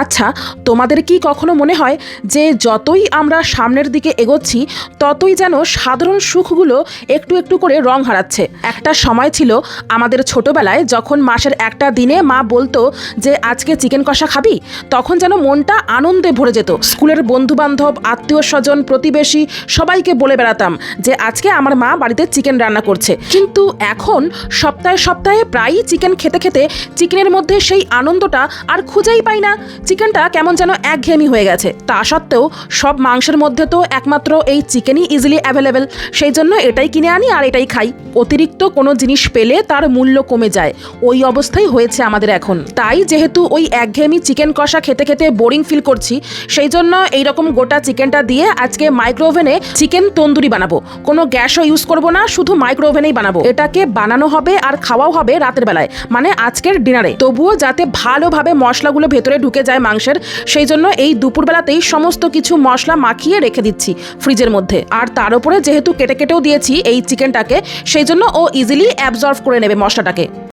আচ্ছা, তোমাদের কি কখনো মনে হয় যে যতই আমরা সামনের দিকে এগোচ্ছি ততই যেন সাধারণ সুখগুলো একটু একটু করে রং হারাচ্ছে? একটা সময় ছিল আমাদের ছোটবেলায়, যখন মাসের একটা দিনে মা বলতো যে আজকে চিকেন কষা খাবি, তখন যেন মনটা আনন্দে ভরে যেত। স্কুলের বন্ধুবান্ধব, আত্মীয় স্বজন, প্রতিবেশী সবাইকে বলে বেড়াতাম যে আজকে আমার মা বাড়িতে চিকেন রান্না করছে। কিন্তু এখন সপ্তাহে সপ্তাহে প্রায়ই চিকেন খেতে খেতে চিকেনের মধ্যে সেই আনন্দটা আর খুঁজেই পাই না। চিকেনটা কেমন যেন একঘেয়েমি হয়ে গেছে। তা সত্ত্বেও সব মাংসের মধ্যে তো একমাত্র এই চিকেনই ইজিলি অ্যাভেলেবেল, সেই জন্য এটাই কিনে আনি আর এটাই খাই। অতিরিক্ত কোনো জিনিস পেলে তার মূল্য কমে যায়, ওই অবস্থাই হয়েছে আমাদের এখন। তাই যেহেতু ওই একঘেয়েমি চিকেন কষা খেতে খেতে বোরিং ফিল করছি, সেই জন্য এইরকম গোটা চিকেনটা দিয়ে আজকে মাইক্রোওভেনে চিকেন তন্দুরি বানাবো। কোনো গ্যাসও ইউজ করবো না, শুধু মাইক্রোওভেনেই বানাবো। এটাকে বানানো হবে আর খাওয়াও হবে রাতের বেলায়, মানে আজকের ডিনারে। তবুও যাতে ভালোভাবে মশলাগুলো ভেতরে ঢুকে যায় মাংসের, সেই জন্য এই দুপুরবেলাতেই সমস্ত কিছু মশলা মাখিয়ে রেখে দিচ্ছি ফ্রিজের মধ্যে। আর তার উপরে যেহেতু কেটে কেটেও দিয়েছি এই চিকেনটাকে, সেই জন্য ও ইজিলি অ্যাবজর্ব করে নেবে মশলাটাকে।